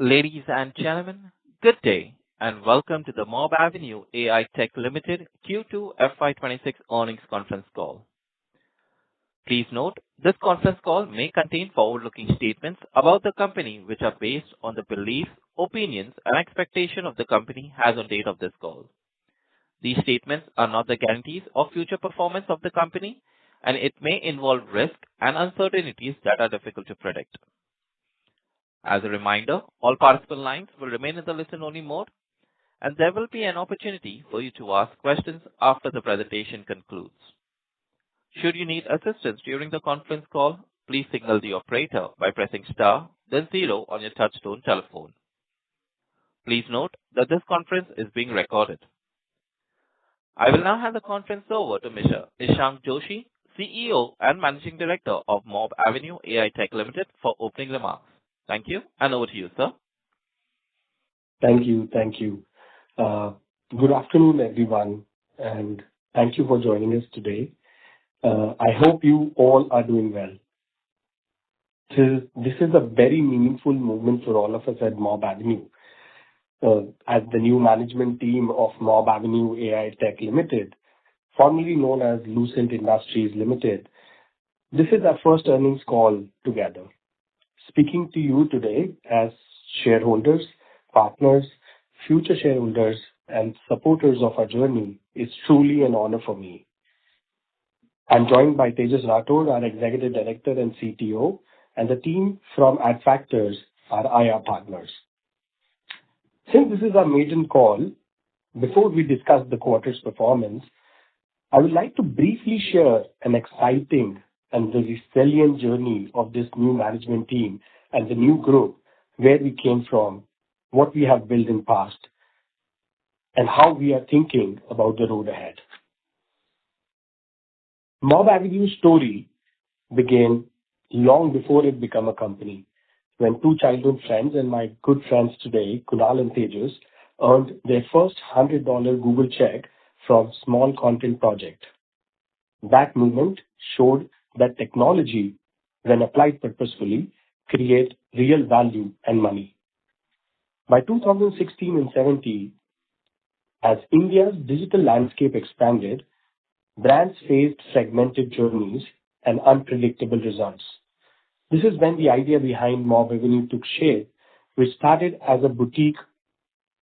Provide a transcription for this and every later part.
Ladies and gentlemen, good day, and welcome to the Mobavenue AI Tech Limited Q2 FY26 earnings conference call. Please note, this conference call may contain forward-looking statements about the company, which are based on the beliefs, opinions, and expectation of the company as on date of this call. These statements are not the guarantees of future performance of the company, and it may involve risk and uncertainties that are difficult to predict. As a reminder, all participant lines will remain in the listen-only mode, and there will be an opportunity for you to ask questions after the presentation concludes. Should you need assistance during the conference call, please signal the operator by pressing star, then zero on your touchtone telephone. Please note that this conference is being recorded. I will now hand the conference over to Mr. Ishank Joshi, CEO and Managing Director of Mobavenue AI Tech Limited, for opening remarks. Thank you, and over to you, sir. Thank you. Good afternoon, everyone, and thank you for joining us today. I hope you all are doing well. This is a very meaningful moment for all of us at Mobavenue. As the new management team of Mobavenue AI Tech Limited, formerly known as Lucent Industries Limited, this is our first earnings call together. Speaking to you today as shareholders, partners, future shareholders, and supporters of our journey is truly an honor for me. I'm joined by Tejas Rathod, our Executive Director and CTO, and the team from Adfactors, our IR partners. Since this is our maiden call, before we discuss the quarter's performance, I would like to briefly share an exciting and the resilient journey of this new management team and the new group, where we came from, what we have built in past, and how we are thinking about the road ahead. Mobavenue's story began long before it became a company, when two childhood friends and my good friends today, Kunal and Tejas, earned their first $100 Google check from small content project. That moment showed that technology, when applied purposefully, create real value and money. By 2016 and 17, as India's digital landscape expanded, brands faced fragmented journeys and unpredictable results. This is when the idea behind Mobavenue took shape, which started as a boutique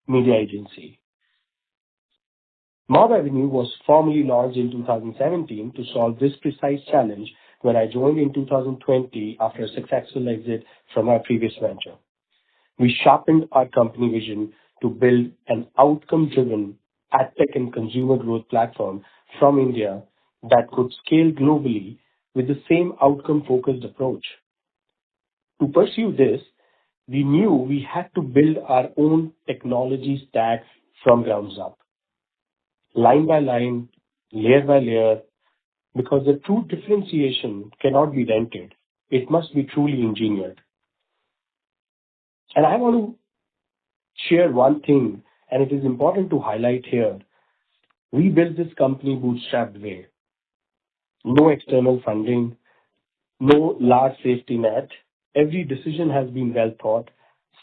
media agency. Mobavenue was formally launched in 2017 to solve this precise challenge when I joined in 2020 after a successful exit from our previous venture. We sharpened our company vision to build an outcome-driven adtech and consumer growth platform from India that could scale globally with the same outcome-focused approach. To pursue this, we knew we had to build our own technology stack from ground up, line by line, layer by layer, because the true differentiation cannot be rented. It must be truly engineered. And I want to share one thing, and it is important to highlight here. We built this company bootstrapped way. No external funding, no large safety net. Every decision has been well thought,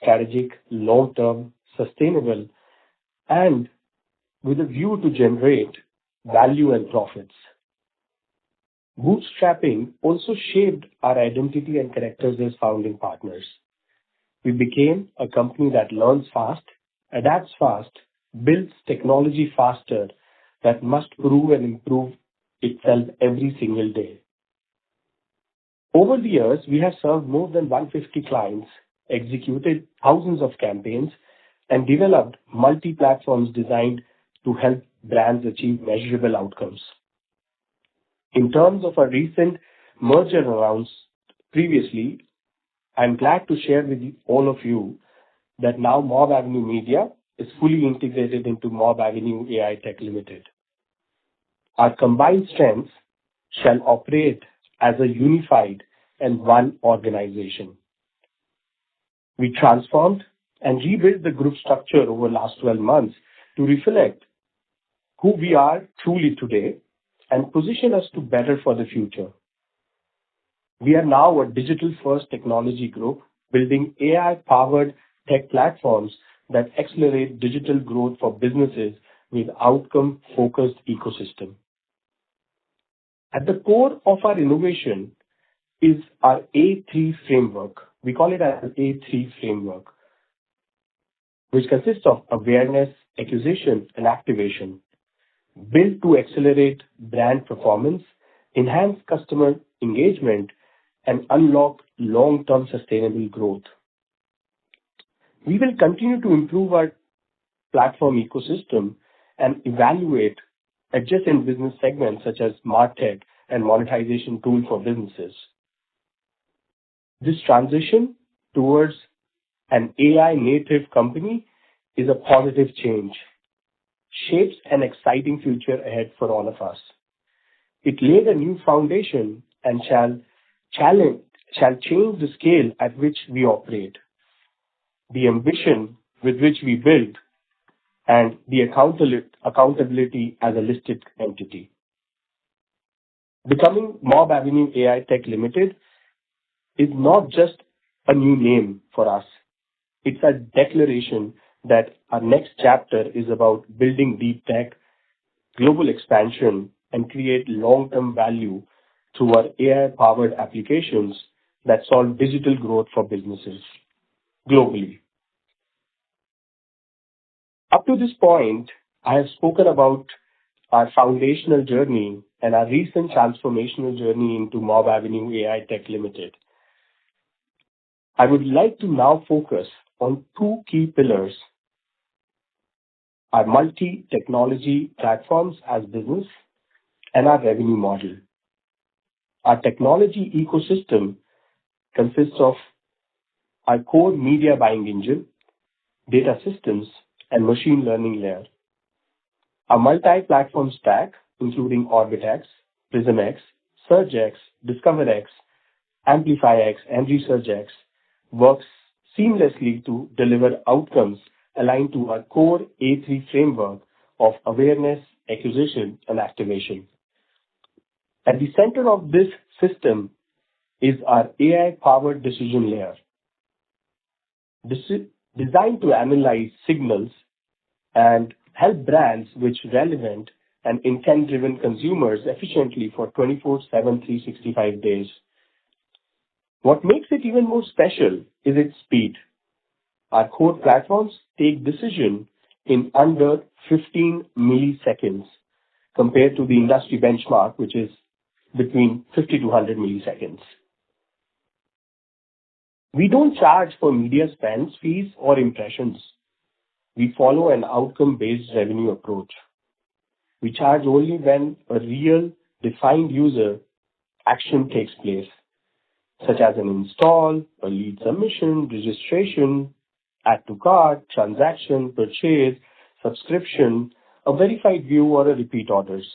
strategic, long-term, sustainable, and with a view to generate value and profits. Bootstrapping also shaped our identity and characters as founding partners. We became a company that learns fast, adapts fast, builds technology faster, that must prove and improve itself every single day. Over the years, we have served more than 150 clients, executed thousands of campaigns, and developed multi-platforms designed to help brands achieve measurable outcomes. In terms of our recent merger rounds previously, I'm glad to share with all of you that now Mobavenue Media is fully integrated into Mobavenue AI Tech Limited. Our combined strengths shall operate as a unified and one organization. We transformed and rebuilt the group structure over the last 12 months to reflect who we are truly today and position us to better for the future. We are now a digital-first technology group building AI-powered tech platforms that accelerate digital growth for businesses with outcome-focused ecosystem. At the core of our innovation is our A3 framework. We call it as A3 framework, which consists of awareness, acquisition, and activation, built to accelerate brand performance, enhance customer engagement, and unlock long-term sustainable growth. We will continue to improve our platform ecosystem and evaluate adjacent business segments such as MarTech and monetization tool for businesses. This transition towards an AI-native company is a positive change, shapes an exciting future ahead for all of us. It laid a new foundation and shall change the scale at which we operate, the ambition with which we build, and the accountability as a listed entity. Becoming Mobavenue AI Tech Limited is not just a new name for us. It's a declaration that our next chapter is about building deep tech, global expansion, and create long-term value through our AI-powered applications that solve digital growth for businesses globally. Up to this point, I have spoken about our foundational journey and our recent transformational journey into Mobavenue AI Tech Limited. I would like to now focus on two key pillars: our multi-technology platforms as business and our revenue model. Our technology ecosystem consists of our core media buying engine, data systems, and machine learning layer. A multi-platform stack, including OrbitX, PrismX, SearchX, DiscoverX, AmplifyX, and ResearchX, works seamlessly to deliver outcomes aligned to our core A3 framework of awareness, acquisition, and activation. At the center of this system is our AI-powered decision layer, designed to analyze signals and help brands with relevant and intent-driven consumers efficiently for 24/7, 365 days. What makes it even more special is its speed. Our core platforms take decision in under 15 milliseconds compared to the industry benchmark, which is between 50 to 100 milliseconds. We don't charge for media spends, fees, or impressions. We follow an outcome-based revenue approach. We charge only when a real defined user action takes place, such as an install, a lead submission, registration, add to cart, transaction, purchase, subscription, a verified view, or a repeat orders.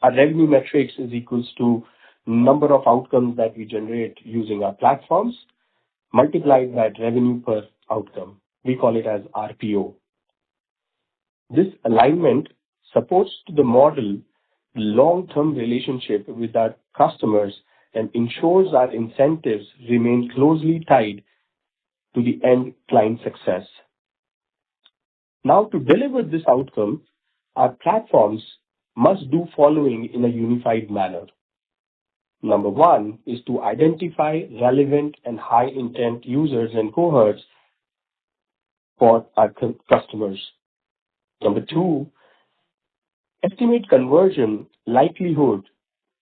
Our revenue metrics is equals to number of outcomes that we generate using our platforms multiplied by revenue per outcome. We call it as RPO. This alignment supports the model long-term relationship with our customers and ensures our incentives remain closely tied to the end client success. Now, to deliver this outcome, our platforms must do following in a unified manner. Number one is to identify relevant and high intent users and cohorts for our customers. Number two, estimate conversion likelihood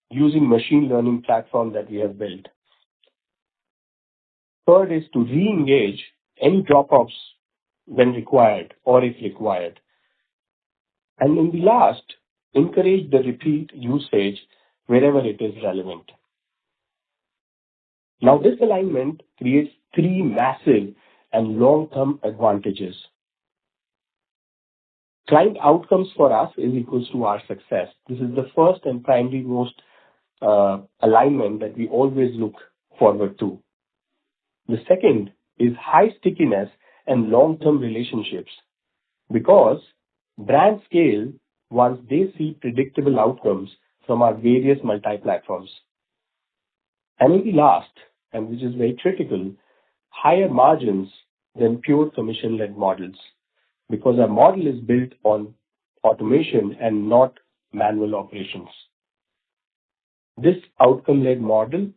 using machine learning platform that we have built. Third is to re-engage any drop-offs when required or if required. And in the last, encourage the repeat usage wherever it is relevant. Now, this alignment creates three massive and long-term advantages. Client outcomes for us is equals to our success. This is the first and primary most alignment that we always look forward to. The second is high stickiness and long-term relationships, because brands scale once they see predictable outcomes from our various multi-platforms. And in the last, and which is very critical, higher margins than pure commission-led models because our model is built on automation and not manual operations. This outcome-led model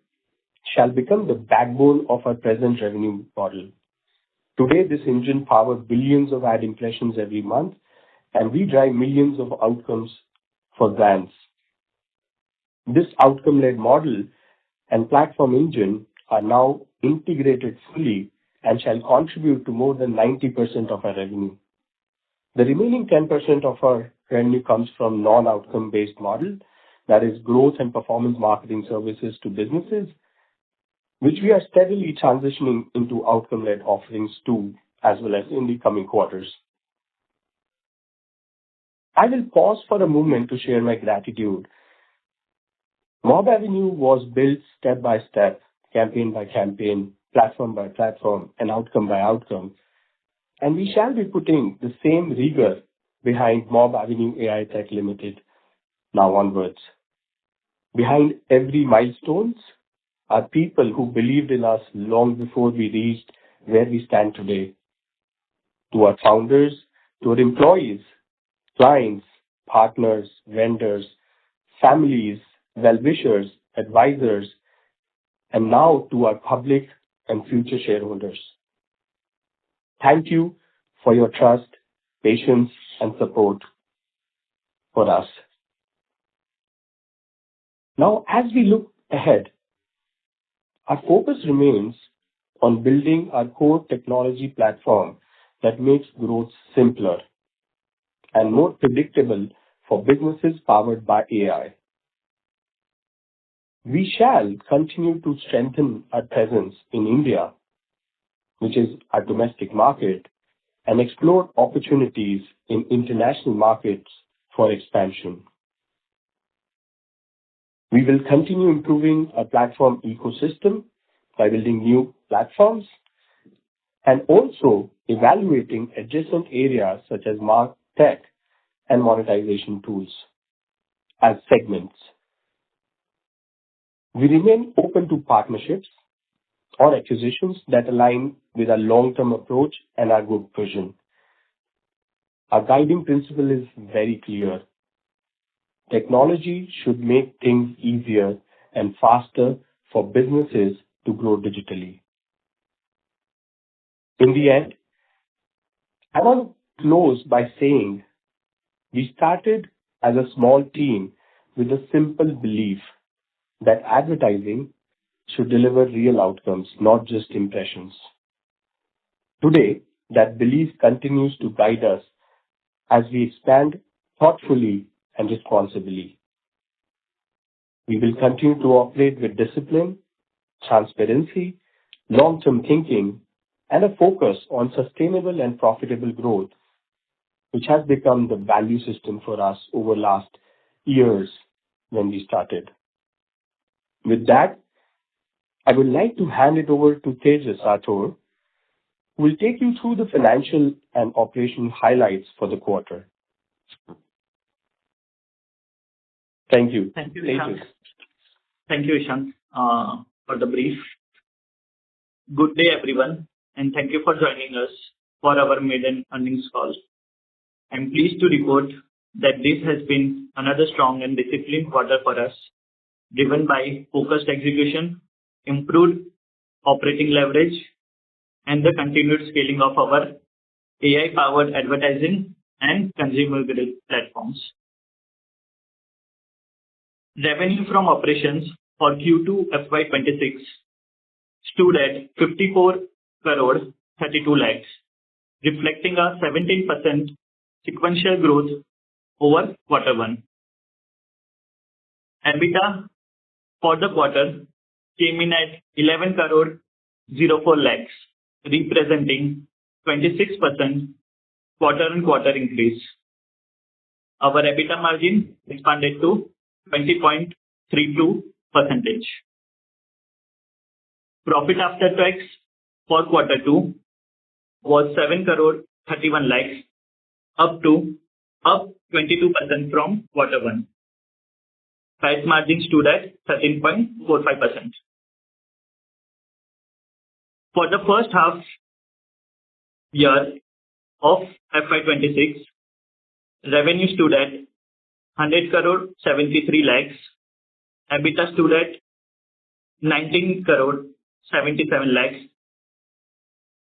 shall become the backbone of our present revenue model. Today, this engine powers billions of ad impressions every month, and we drive millions of outcomes for brands. This outcome-led model and platform engine are now integrated fully and shall contribute to more than 90% of our revenue. The remaining 10% of our revenue comes from non-outcome based model, that is growth and performance marketing services to businesses, which we are steadily transitioning into outcome-led offerings too, as well as in the coming quarters. I will pause for a moment to share my gratitude. Mobavenue was built step by step, campaign by campaign, platform by platform, and outcome by outcome. And we shall be putting the same rigor behind Mobavenue AI Tech Limited now onwards. Behind every milestones are people who believed in us long before we reached where we stand today. To our founders, to our employees, clients, partners, vendors, families, well-wishers, advisors, and now to our public and future shareholders. Thank you for your trust, patience, and support for us. Now, as we look ahead, our focus remains on building our core technology platform that makes growth simpler and more predictable for businesses powered by AI. We shall continue to strengthen our presence in India, which is our domestic market, and explore opportunities in international markets for expansion. We will continue improving our platform ecosystem by building new platforms and also evaluating adjacent areas such as tech and monetization tools as segments. We remain open to partnerships or acquisitions that align with our long-term approach and our good vision. Our guiding principle is very clear. Technology should make things easier and faster for businesses to grow digitally. In the end, I want to close by saying we started as a small team with a simple belief that advertising should deliver real outcomes, not just impressions. Today, that belief continues to guide us as we expand thoughtfully and responsibly. We will continue to operate with discipline, transparency, long-term thinking, and a focus on sustainable and profitable growth, which has become the value system for us over last years when we started. With that, I would like to hand it over to Tejas Rathore, who will take you through the financial and operational highlights for the quarter. Thank you. Thank you, Ishant. Thank you, Ishant, for the brief. Good day, everyone, and thank you for joining us for our maiden earnings call. I'm pleased to report that this has been another strong and disciplined quarter for us, driven by focused execution, improved operating leverage, and the continued scaling of our AI-powered advertising and consumer-grade platforms. Revenue from operations for Q2 FY26 stood at 54 crore 32 lakhs, reflecting a 17% sequential growth over quarter one. EBITDA for the quarter came in at 11 crore 04 lakhs, representing 26% quarter-on-quarter increase. Our EBITDA margin expanded to 20.32%. Profit after tax for quarter two was 7 crore 31 lakhs, up 22% from quarter one. PAT margin stood at 13.45%. For the first half year of FY26, revenue stood at 100 crore 73 lakhs, EBITDA stood at 19 crore 77 lakhs,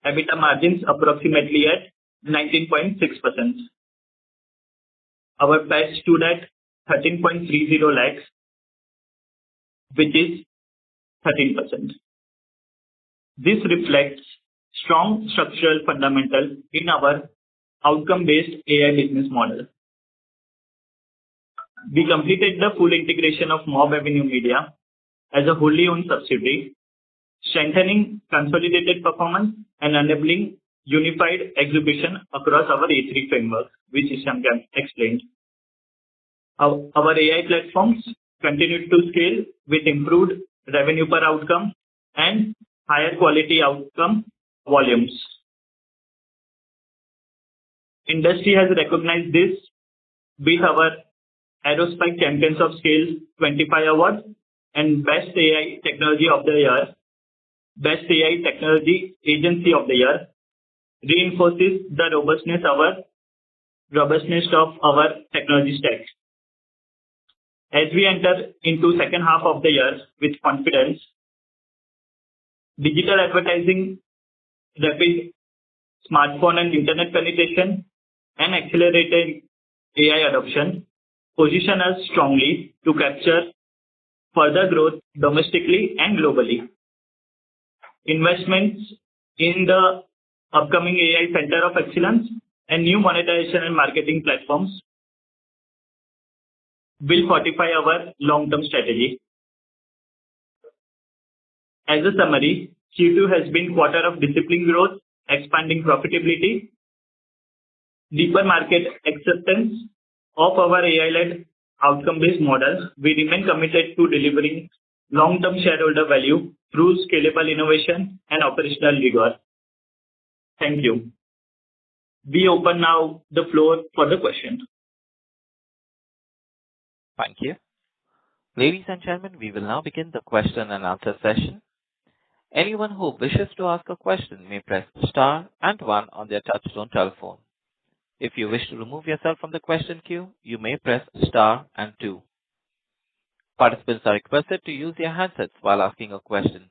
EBITDA margins approximately at 19.6%. Our PAT stood at 13.30 lakhs, which is 13%. This reflects strong structural fundamental in our outcome-based AI business model. We completed the full integration of Mobavenue Media as a wholly owned subsidiary, strengthening consolidated performance and enabling unified execution across our A3 framework, which Ishan explained. Our AI platforms continued to scale with improved revenue per outcome and higher quality outcome volumes. Industry has recognized this with our Aerospike Champions of Scale 25 Award and Best AI Technology of the Year, Best AI Technology Agency of the Year, reinforces the robustness of our technology stack. As we enter into second half of the year with confidence, digital advertising, rapid smartphone and internet penetration, and accelerated AI adoption position us strongly to capture further growth domestically and globally. Investments in the upcoming AI Center of Excellence and new monetization and marketing platforms will fortify our long-term strategy. As a summary, Q2 has been quarter of disciplined growth, expanding profitability, deeper market acceptance of our AI-led outcome-based models. We remain committed to delivering long-term shareholder value through scalable innovation and operational rigor. Thank you. We open now the floor for the question. Thank you. Ladies and gentlemen, we will now begin the question and answer session. Anyone who wishes to ask a question may press star and one on their touchtone telephone. If you wish to remove yourself from the question queue, you may press star and two. Participants are requested to use their handsets while asking a question.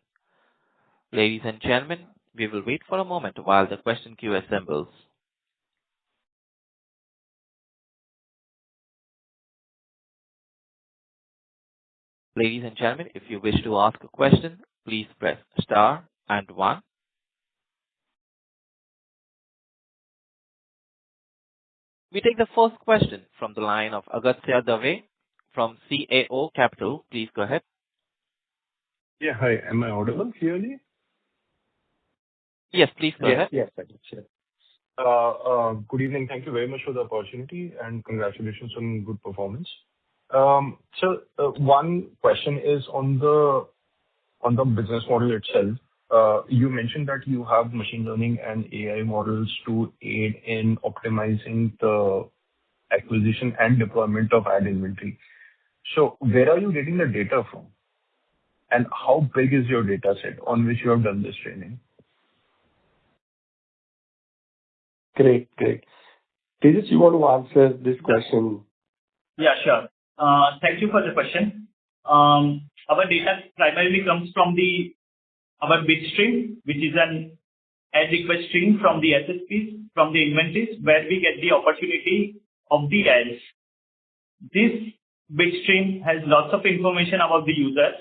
Ladies and gentlemen, we will wait for a moment while the question queue assembles. Ladies and gentlemen, if you wish to ask a question, please press star and one. We take the first question from the line of Agastya Dave from CAO Capital. Please go ahead. Yeah, hi. Am I audible clearly? Yes, please go ahead. Yes, I can share. Good evening. Thank you very much for the opportunity and congratulations on good performance. One question is on the business model itself. You mentioned that you have machine learning and AI models to aid in optimizing the acquisition and deployment of ad inventory. So where are you getting the data from? And how big is your data set on which you have done this training? Great. Tejas, you want to answer this question? Yeah, sure. Thank you for the question. Our data primarily comes from our bid stream, which is an ad request stream from the SSPs, from the inventories, where we get the opportunity of the ads. This bid stream has lots of information about the user,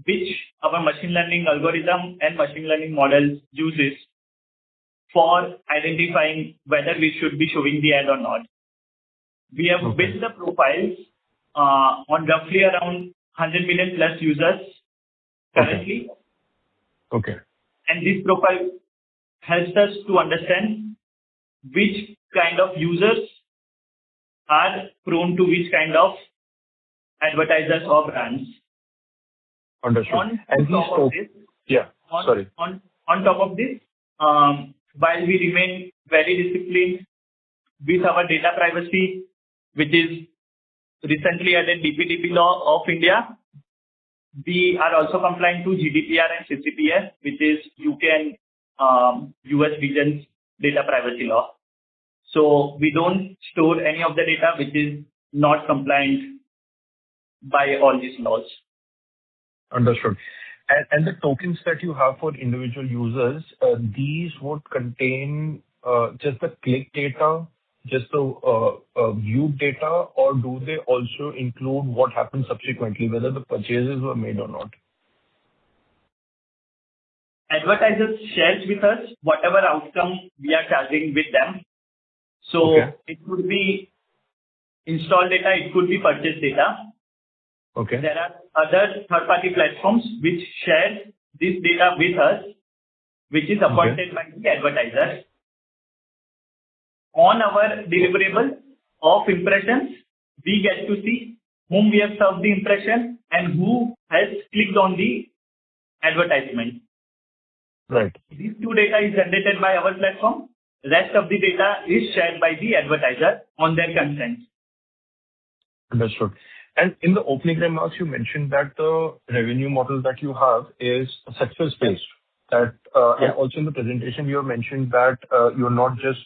which our machine learning algorithm and machine learning models uses for identifying whether we should be showing the ad or not. We have built the profiles on roughly around 100 million plus users currently. Okay. And this profile helps us to understand which kind of users are prone to which kind of advertisers or brands. Understood. On top of this, while we remain very disciplined with our data privacy, which is recently added DPDP law of India, we are also compliant to GDPR and CCPA, which is UK and US regions data privacy law. So we don't store any of the data which is not compliant by all these laws. Understood. And the tokens that you have for individual users, these would contain just the click data, just the viewed data, or do they also include what happened subsequently, whether the purchases were made or not? Advertisers share with us whatever outcome we are charging with them. So Okay. it could be install data, it could be purchase data. Okay. There are other third-party platforms which share this data with us, which is appointed by the advertiser. On our deliverable of impressions, we get to see whom we have served the impression and who has clicked on the advertisement. Right. These two data is generated by our platform. Rest of the data is shared by the advertiser on their consent. Understood. And in the opening remarks, you mentioned that the revenue model that you have is success-based. That, and also in the presentation, you have mentioned that you're not just,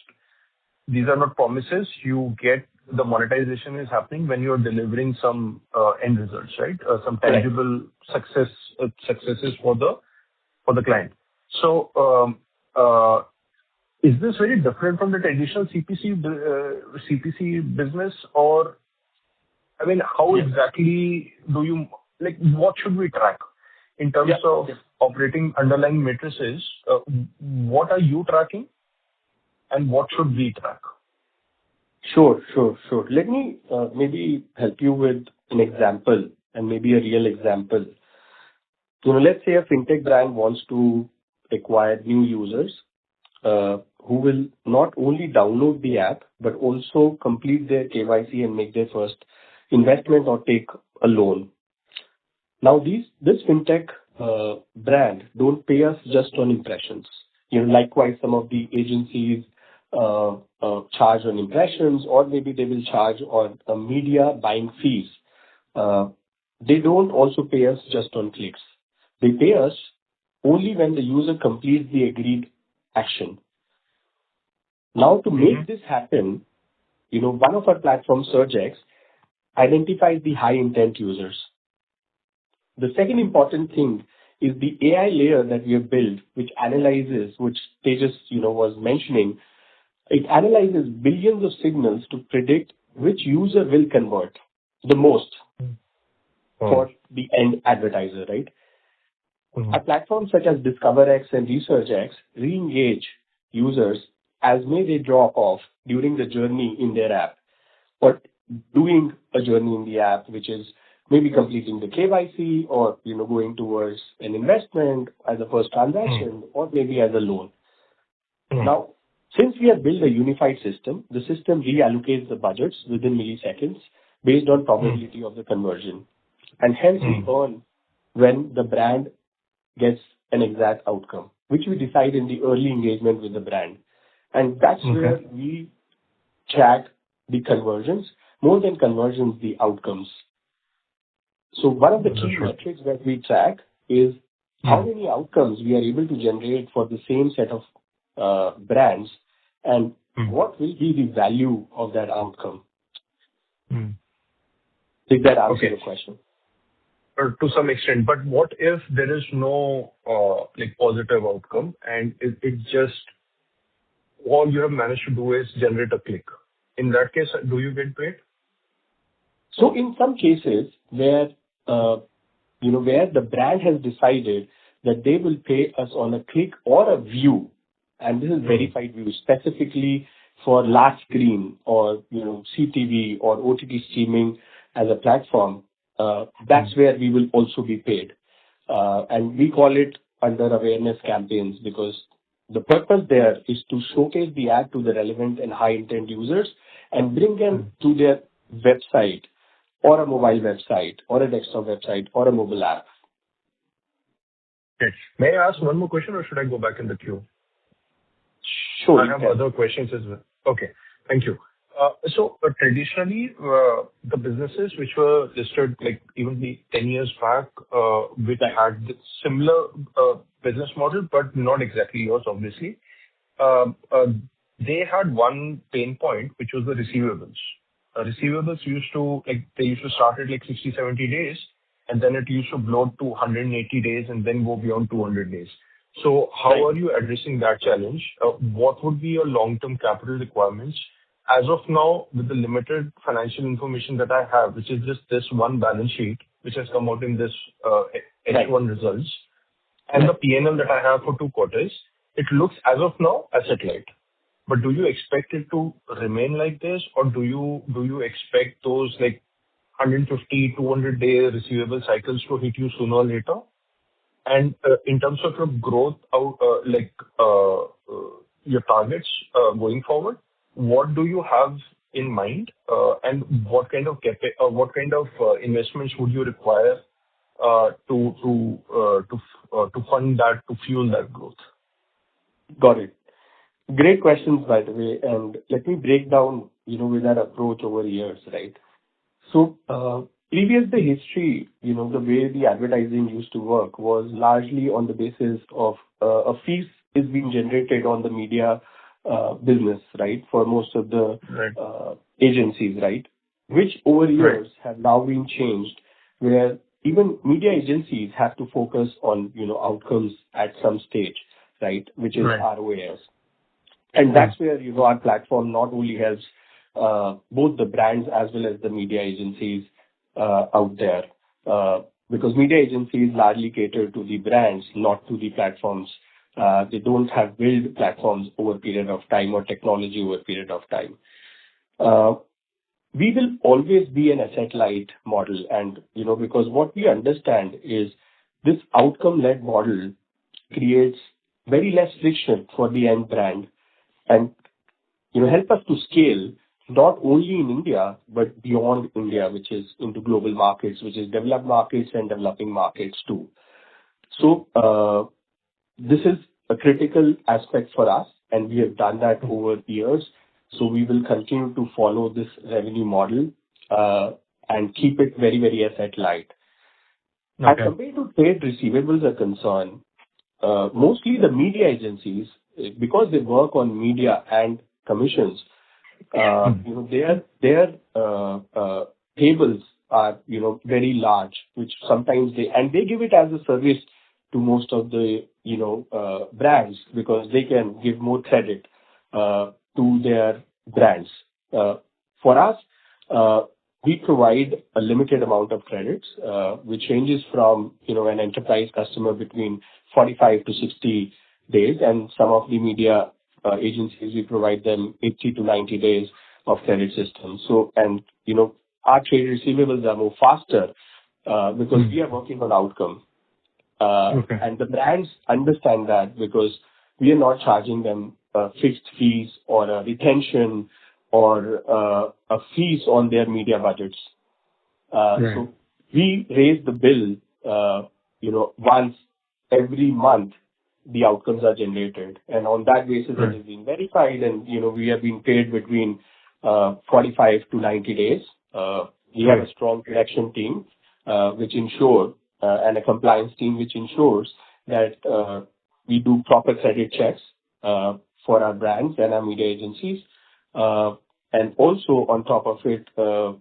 these are not promises. You get the monetization is happening when you're delivering some end results, right? Some tangible successes for the client. So, is this very different from the traditional CPC business, or I mean, how exactly do you, like, what should we track in terms of operating underlying matrices? What are you tracking and what should we track? Sure. Let me maybe help you with an example and maybe a real example. Let's say a fintech brand wants to acquire new users who will not only download the app, but also complete their KYC and make their first investment or take a loan. Now, this fintech brand don't pay us just on impressions. Likewise, some of the agencies charge on impressions, or maybe they will charge on media buying fees. They don't also pay us just on clicks. They pay us only when the user completes the agreed action. Now, to make this happen, one of our platforms, SearchX, identifies the high intent users. The second important thing is the AI layer that we have built, which analyzes, which Tejas, was mentioning. It analyzes billions of signals to predict which user will convert the most for the end advertiser, right? A platform such as DiscoverX and ResearchX re-engage users as may they drop off during the journey in their app, or doing a journey in the app, which is maybe completing the KYC or going towards an investment as a first transaction or maybe as a loan. Now, since we have built a unified system, the system reallocates the budgets within milliseconds based on probability of the conversion, and hence we earn when the brand gets an exact outcome, which we decide in the early engagement with the brand. And that's where we track the conversions, more than conversions, the outcomes. So one of the key metrics that we track is how many outcomes we are able to generate for the same set of brands, and what will be the value of that outcome. Did that answer your question? To some extent, but what if there is no positive outcome and it's just all you have managed to do is generate a click? In that case, do you get paid? So in some cases where where the brand has decided that they will pay us on a click or a view, and this is verified view specifically for last screen or CTV or OTT streaming as a platform, that's where we will also be paid. And we call it under awareness campaigns, because the purpose there is to showcase the ad to the relevant and high intent users and bring them to their website or a mobile website or a desktop website or a mobile app. Okay. May I ask one more question, or should I go back in the queue? Sure. I have other questions as well. Okay. Thank you. Traditionally, the businesses which were listed like even 10 years back, which had the similar business model, but not exactly yours, obviously, uh, uh, they had one pain point, which was the receivables. Receivables they used to start at like 60, 70 days, and then it used to blow to 180 days and then go beyond 200 days. So how Right. are you addressing that challenge? What would be your long-term capital requirements? As of now, with the limited financial information that I have, which is just this one balance sheet, which has come out in this Right. H1 results, and the Right. P&L that I have for 2 quarters, it looks as of now asset light. But do you expect it to remain like this, or do you expect those like 150, 200-day receivable cycles to hit you sooner or later? And in terms of your growth, your targets going forward, what do you have in mind, and what kind of investments would you require to fund that, to fuel that growth? Got it. Great questions, by the way. And let me break down, with that approach over years, right? So, previous the history, the way the advertising used to work was largely on the basis of a fee is being generated on the media business, right? For most of the Right. agencies, right? Which over Right. years have now been changed, where even media agencies have to focus on, outcomes at some stage, right? Which is Right. ROAS. And that's where, our platform not only helps both the brands as well as the media agencies out there. Because media agencies largely cater to the brands, not to the platforms. They don't have built platforms over a period of time or technology over a period of time. We will always be an asset-light model, and, because what we understand is this outcome-led model creates very less friction for the end brand and, help us to scale not only in India, but beyond India, which is into global markets, which is developed markets and developing markets too. So, this is a critical aspect for us, and we have done that over years. So we will continue to follow this revenue model, and keep it very, very asset light. As Okay. compared to trade receivables are concerned, mostly the media agencies, because they work on media and commissions, their tables are, very large, which sometimes they give it as a service to most of the, brands, because they can give more credit to their brands. For us, we provide a limited amount of credits, which ranges from, an enterprise customer between 45 to 60 days, and some of the media agencies, we provide them 80 to 90 days of credit system. So, and, our trade receivables are more faster because we are working on outcome. Okay. And the brands understand that, because we are not charging them fixed fees or a retention or a fees on their media budgets. Right. So we raise the bill, once every month the outcomes are generated. And on that basis, Right. it is being verified, and, we have been paid between 45 to 90 days. We have Right. a strong collection team, which ensure, and a compliance team, which ensures that we do proper credit checks for our brands and our media agencies. And also on top of it,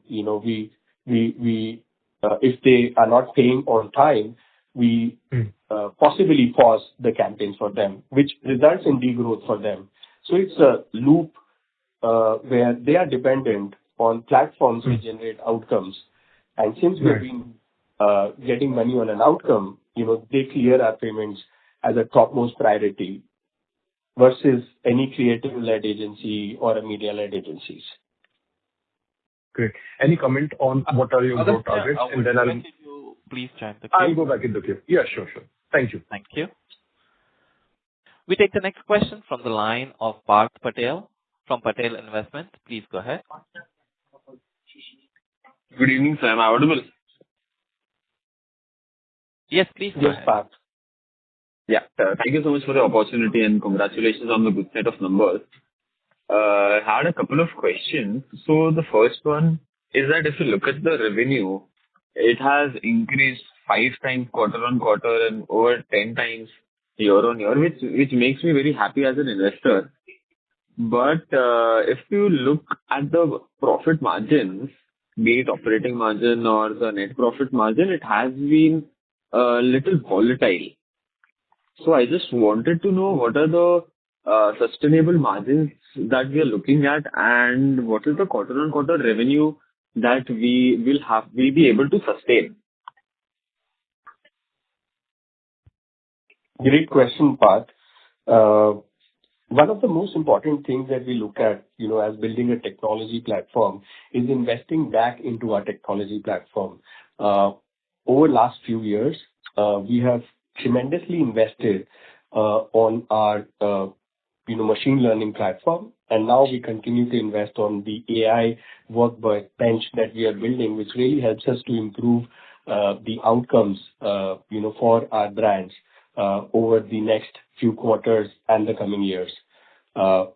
we if they are not paying on time, we possibly pause the campaigns for them, which results in degrowth for them. So it's a loop where they are dependent on platforms which generate outcomes. And since we've Right. been getting money on an outcome, they clear our payments as a topmost priority versus any creative-led agency or a media-led agencies. Great. Any comment on what are your growth Agastya, targets? I And would then request you to please join the I'll queue. go back in the queue. Yeah, sure. Thank you. Thank you. We take the next question from the line of Parth Patel from Patel Investment. Please go ahead. Good evening, sir. Am I audible? Yes, please go Yes, ahead. Parth. Yeah. Thank you so much for the opportunity and congratulations on the good set of numbers. I had a couple of questions. So the first one is that if you look at the revenue, it has increased 5 times quarter on quarter and over 10 times year on year, which makes me very happy as an investor. But if you look at the profit margins, be it operating margin or the net profit margin, it has been a little volatile. So I just wanted to know what are the sustainable margins that we are looking at, and what is the quarter-on-quarter revenue that we'll be able to sustain? Great question, Parth. One of the most important things that we look at, as building a technology platform is investing back into our technology platform. Over last few years, we have tremendously invested on our machine learning platform, and now we continue to invest on the AI workbench that we are building, which really helps us to improve the outcomes for our brands over the next few quarters and the coming years. So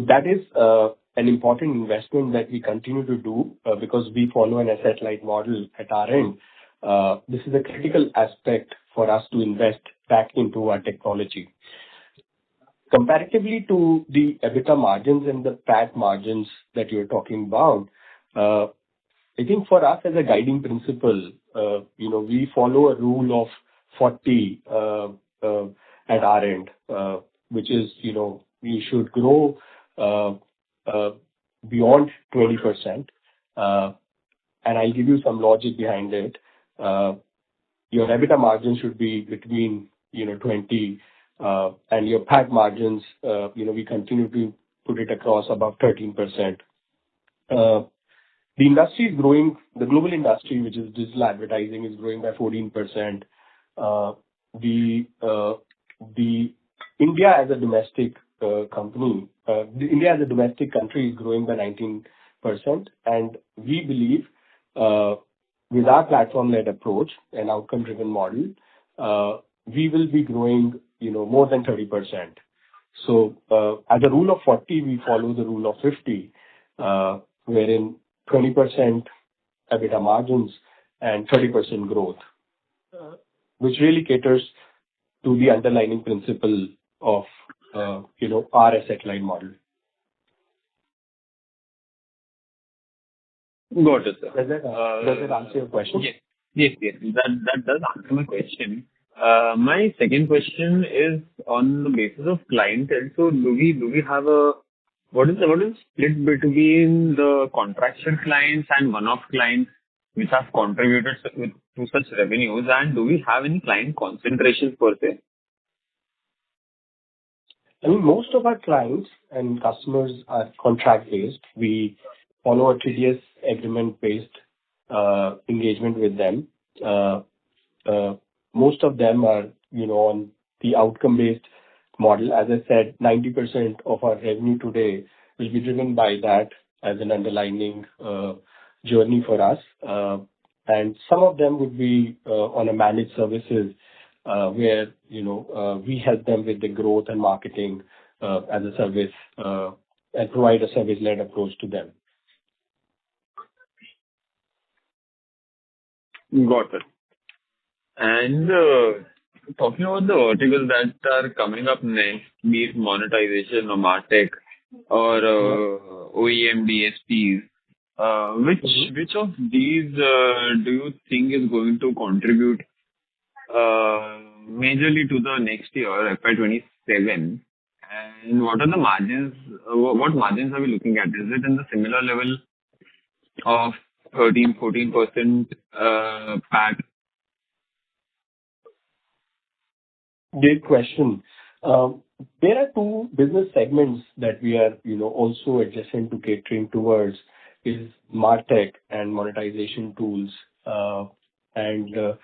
that is an important investment that we continue to do because we follow an asset-light model at our end. This is a critical aspect for us to invest back into our technology. Comparatively to the EBITDA margins and the PAT margins that you're talking about, I think for us as a guiding principle, we follow a rule of 40 at our end, which is, we should grow beyond 20%. And I'll give you some logic behind it. Your EBITDA margin should be between 20, and your PAT margins, we continue to put it across about 13%. The industry is growing. The global industry, which is digital advertising, is growing by 14%. The India as a domestic company, India as a domestic country is growing by 19%, and we believe with our platform-led approach and outcome-driven model, we will be growing, more than 30%. So as a rule of 40, we follow the rule of 50, wherein 20% EBITDA margins and 30% growth, which really caters to the underlying principle of, our asset-light model. Got it, sir. Does that answer your question? Yes. That does answer my question. My second question is on the basis of clientele. So do we have what is the split between the contractual clients and one-off clients which have contributed to such revenues, and do we have any client concentration per se? I mean, most of our clients and customers are contract-based. We follow a tedious agreement-based engagement with them. Most of them are, on the outcome-based model. As I said, 90% of our revenue today will be driven by that as an underlying journey for us. And some of them would be on a managed services where, we help them with the growth and marketing as a service and provide a service-led approach to them. Got it. And talking about the verticals that are coming up next, be it monetization or MarTech or OEM DSPs, which of these do you think is going to contribute majorly to the next year, FY27? And what are the margins? What margins are we looking at? Is it in the similar level of 13-14% PAT? Great question. There are two business segments that we are, also adjacent to catering towards is MarTech and monetization tools. And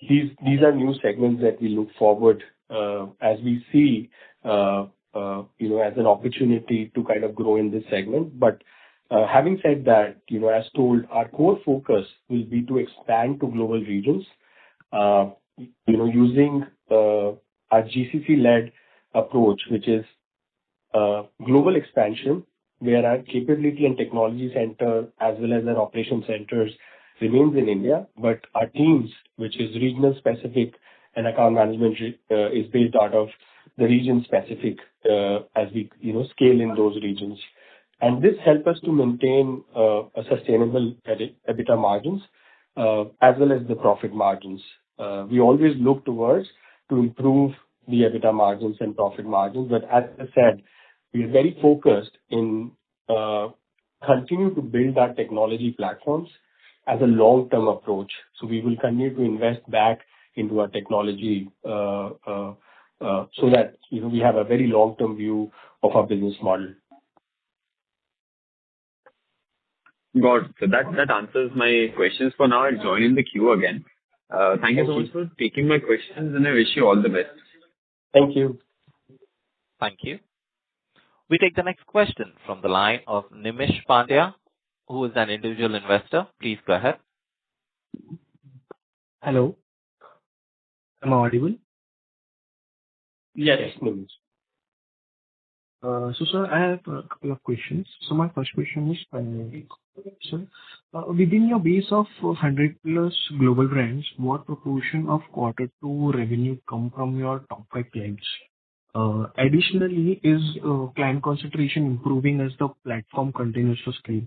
these are new segments that we look forward as we see, as an opportunity to kind of grow in this segment. But having said that, as told, our core focus will be to expand to global regions, using our GCC-led approach, which is global expansion, where our capability and technology center as well as our operation centers remains in India, but our teams, which is regional specific and account management, is based out of the region specific as we scale in those regions. And this helps us to maintain a sustainable EBITDA margins as well as the profit margins. We always look towards to improve the EBITDA margins and profit margins. But as I said, we are very focused in continue to build our technology platforms as a long-term approach. So we will continue to invest back into our technology so that we have a very long-term view of our business model. Got it. So that answers my questions for now. I'll join in the queue again. Thank you so much for taking my questions, and I wish you all the best. Thank you. Thank you. We take the next question from the line of Nimish Pandya, who is an individual investor. Please go ahead. Hello. Am I audible? Yes. Nimish. So, sir, I have a couple of questions. So, my first question is, sir, within your base of 100 plus global brands, what proportion of Q2 revenue come from your top 5 clients? Additionally, is client concentration improving as the platform continues to scale?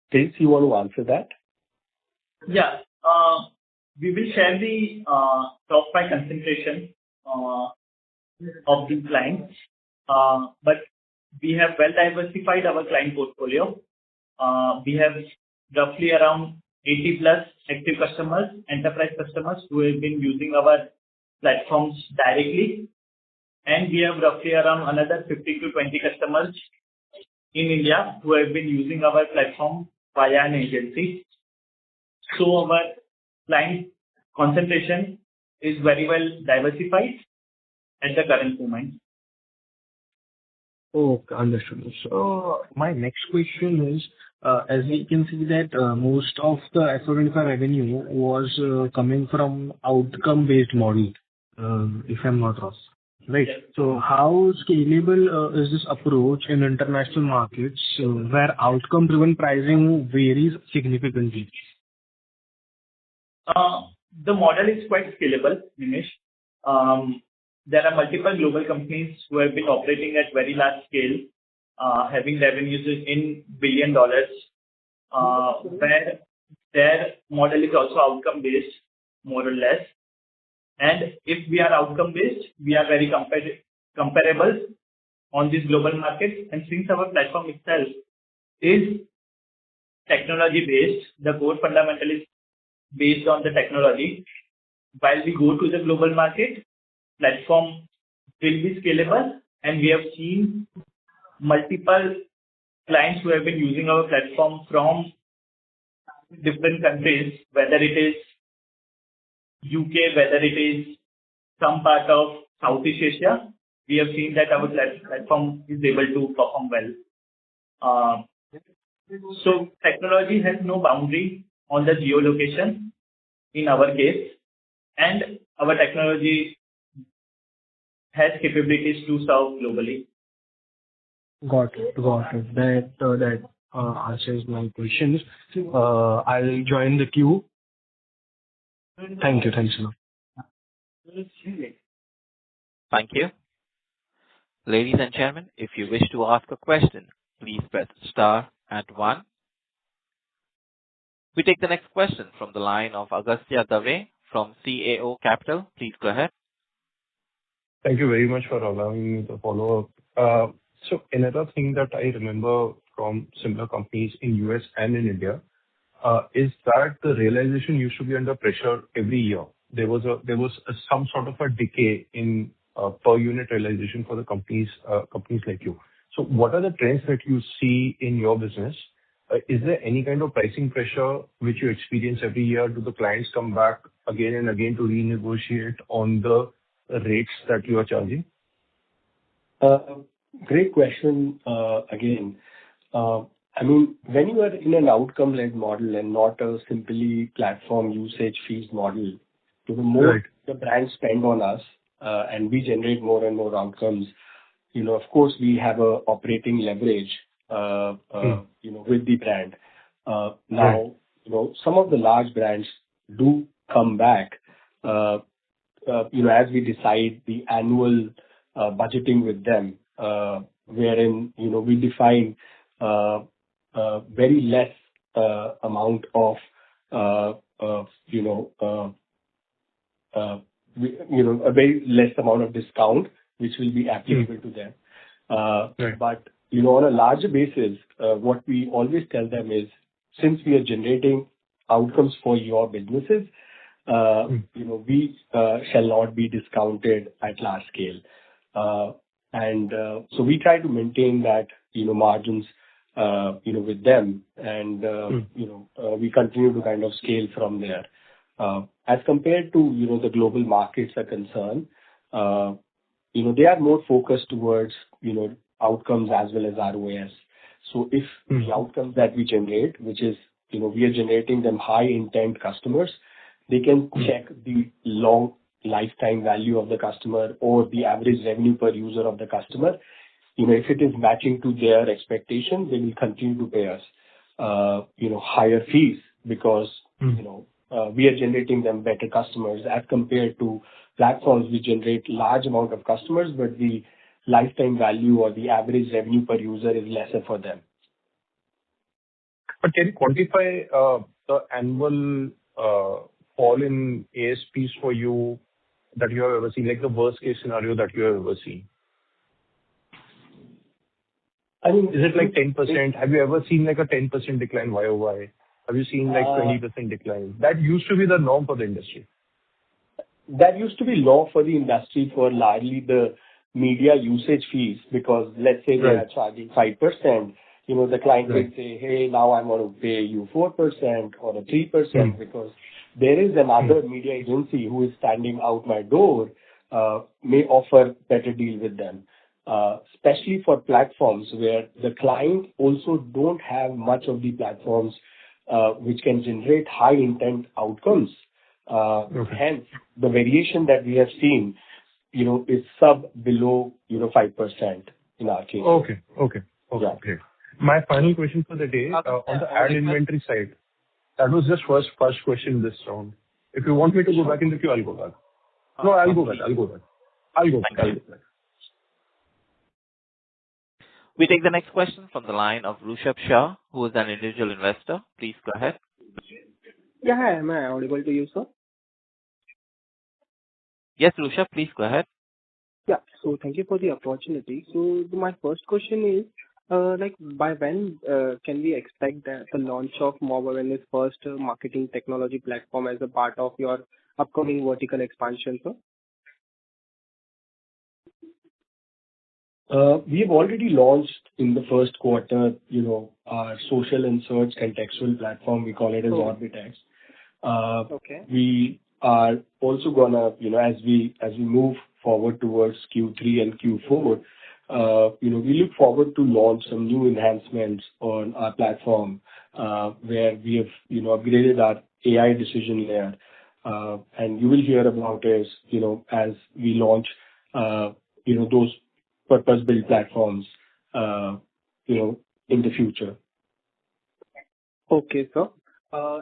Chris, you want to answer that? Yeah. We will share the top 5 concentration of the clients, but we have well diversified our client portfolio. We have roughly around 80 plus active customers, enterprise customers who have been using our platforms directly, and we have roughly around another 15 to 20 customers in India who have been using our platform via an agency. So our client concentration is very well diversified at the current moment. Okay, understood. So my next question is, as we can see that most of the FY25 revenue was coming from outcome-based model, if I'm not wrong, right? So how scalable is this approach in international markets where outcome-driven pricing varies significantly? The model is quite scalable, Nimish. There are multiple global companies who have been operating at very large scale, having revenues in $1 billion, where their model is also outcome-based, more or less. And if we are outcome-based, we are very comparable on these global markets. And since our platform itself is technology-based, the core fundamental is based on the technology. While we go to the global market, platform will be scalable, and we have seen multiple clients who have been using our platform from different countries, whether it is UK, whether it is some part of Southeast Asia. We have seen that our platform is able to perform well. So technology has no boundary on the geolocation in our case, and our technology has capabilities to serve globally. Got it. That answers my questions. I'll join the queue. Thank you. Thanks a lot. Thank you. Ladies and gentlemen, if you wish to ask a question, please press star and 1. We take the next question from the line of Agastya Dave from CAO Capital. Please go ahead. Thank you very much for allowing me to follow up. So another thing that I remember from similar companies in US and in India is that the realization used to be under pressure every year. There was some sort of a decay in per unit realization for the companies like you. So what are the trends that you see in your business? Is there any kind of pricing pressure which you experience every year? Do the clients come back again and again to renegotiate on the rates that you are charging? Great question again. I mean, when you are in an outcome-led model and not a simply platform usage fees model, the more the brands spend on us, and we generate more and more outcomes, of course, we have a operating leverage, with the brand. Right. Now, some of the large brands do come back, as we decide the annual budgeting with them, wherein, we define very less amount of, a very less amount of discount, which will be applicable to them. Right. But, on a larger basis, what we always tell them is, since we are generating outcomes for your businesses, we shall not be discounted at large scale. And so we try to maintain that, margins, with them, and, we continue to kind of scale from there. As compared to, the global markets are concerned, they are more focused towards, outcomes as well as ROAS. So if the outcomes that we generate, which is, we are generating them high intent customers, they can check the long lifetime value of the customer or the average revenue per user of the customer. If it is matching to their expectations, they will continue to pay us, higher fees because, we are generating them better customers as compared to platforms which generate large amount of customers, but the lifetime value or the average revenue per user is lesser for them. But can you quantify the annual fall in ASPs for you that you have ever seen, like the worst case scenario that you have ever seen? I mean, Is it like 10%? Have you ever seen like a 10% decline YOY? Have you seen like 20% decline? That used to be the norm for the industry. That used to be law for the industry for largely the media usage fees, because let's say they are charging 5%, the client will say, hey, now I'm going to pay you 4% or a 3% because there is another media agency who is standing out my door, may offer better deal with them. Especially for platforms where the client also don't have much of the platforms which can generate high intent outcomes. Hence, the variation that we have seen, is below 5% in our case. Okay, Yeah. great. My final question for the day, on the ad inventory side, that was just first question this round. If you want me to go back in the queue, I'll go back. No, I'll go back. We take the next question from the line of Rushabh Shah, who is an individual investor. Please go ahead. Yeah, hi. Am I audible to you, sir? Yes, Rushabh, please go ahead. Yeah. So thank you for the opportunity. So my first question is, by when can we expect the launch of Mobavenue's first marketing technology platform as a part of your upcoming vertical expansion, sir? We've already launched in the first quarter, our social and search contextual platform. We call it as Orbitex. Okay. We are also gonna, as we move forward towards Q3 and Q4, we look forward to launch some new enhancements on our platform, where we have, upgraded our AI decision layer. And you will hear about it, as we launch, those purpose-built platforms, in the future. Okay, sir.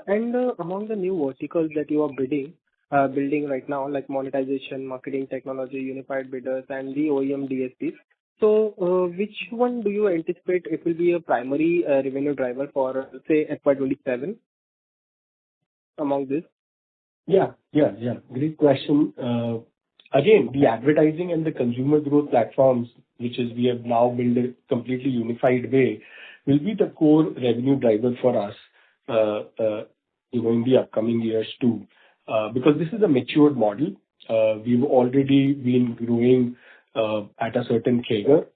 And among the new verticals that you are building right now, like monetization, marketing technology, unified bidders, and the OEM DSPs. So, which one do you anticipate it will be a primary revenue driver for, say, FY27 among this? Yeah. Great question. Again, the advertising and the consumer growth platforms, which is we have now built a completely unified way, will be the core revenue driver for us, in the upcoming years too. Because this is a matured model. We've already been growing at a certain CAGR,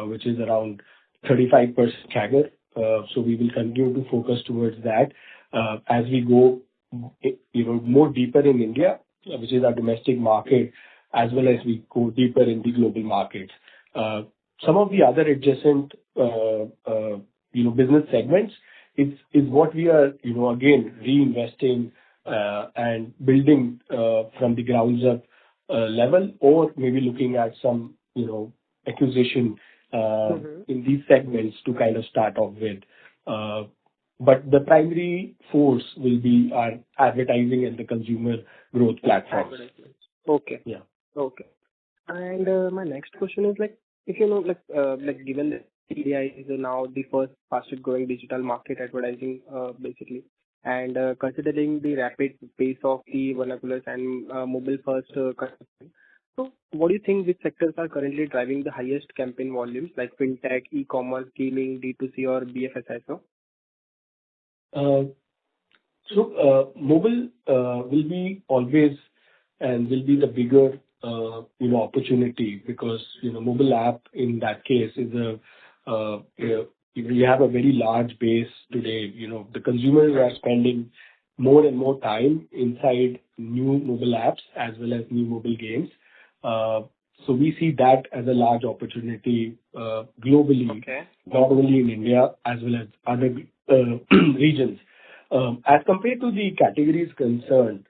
which is around 35% CAGR. So we will continue to focus towards that as we go, more deeper in India, which is our domestic market, as well as we go deeper in the global markets. Some of the other adjacent, business segments is what we are, again, reinvesting and building from the grounds up level, or maybe looking at some, acquisition in these segments to kind of start off with. But the primary force will be our advertising and the consumer growth platforms. Advertisements. Okay. Yeah. Okay. And my next question is like, if you know, like given that India is now the first fastest growing digital market advertising, basically, and considering the rapid pace of the vernaculars and mobile first consumption, so what do you think which sectors are currently driving the highest campaign volumes, like fintech, e-commerce, gaming, D2C, or BFSI? Mobile will be always and will be the bigger, opportunity because, mobile app in that case is we have a very large base today. The consumers are spending more and more time inside new mobile apps as well as new mobile games. So we see that as a large opportunity globally, Okay. not only in India as well as other regions. As compared to the categories concerned,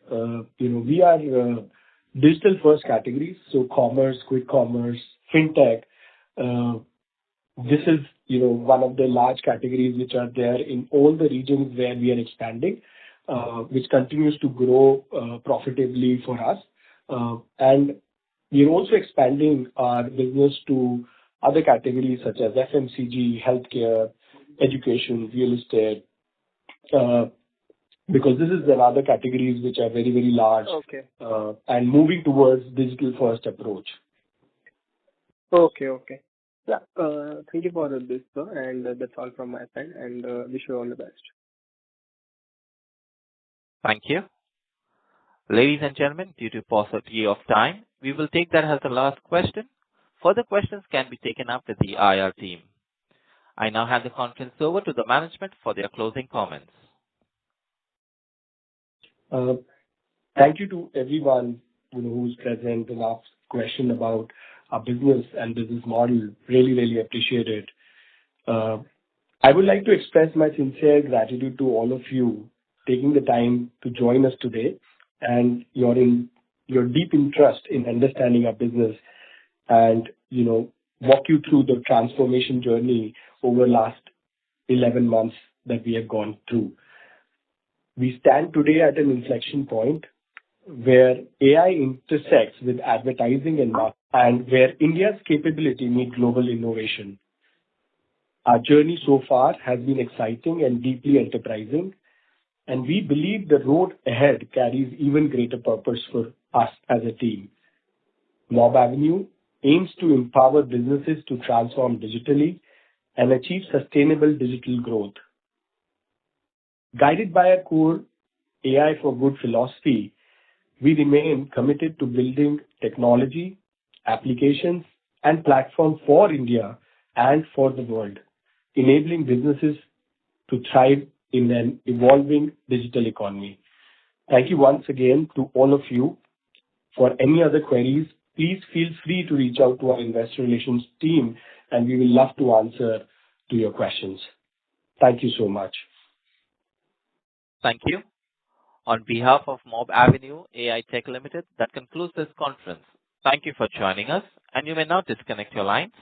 we are digital-first categories, so commerce, quick commerce, fintech. This is, one of the large categories which are there in all the regions where we are expanding, which continues to grow profitably for us. And we are also expanding our business to other categories such as FMCG, healthcare, education, real estate, because this is another categories which are very, very large Okay. and moving towards digital-first approach. Okay. Yeah. Thank you for this, sir, and that's all from my side, and wish you all the best. Thank you. Ladies and gentlemen, due to paucity of time, we will take that as the last question. Further questions can be taken up with the IR team. I now hand the conference over to the management for their closing comments. Thank you to everyone who's present and asked question about our business and business model. Really, really appreciate it. I would like to express my sincere gratitude to all of you taking the time to join us today and your deep interest in understanding our business and, walk you through the transformation journey over last 11 months that we have gone through. We stand today at an inflection point where AI intersects with advertising and where India's capability meets global innovation. Our journey so far has been exciting and deeply enterprising, and we believe the road ahead carries even greater purpose for us as a team. Mobavenue aims to empower businesses to transform digitally and achieve sustainable digital growth. Guided by our core AI for Good philosophy, we remain committed to building technology, applications, and platforms for India and for the world, enabling businesses to thrive in an evolving digital economy. Thank you once again to all of you. For any other queries, please feel free to reach out to our investor relations team, and we will love to answer to your questions. Thank you so much. Thank you. On behalf of Mobavenue AI Tech Limited, that concludes this conference. Thank you for joining us, and you may now disconnect your lines.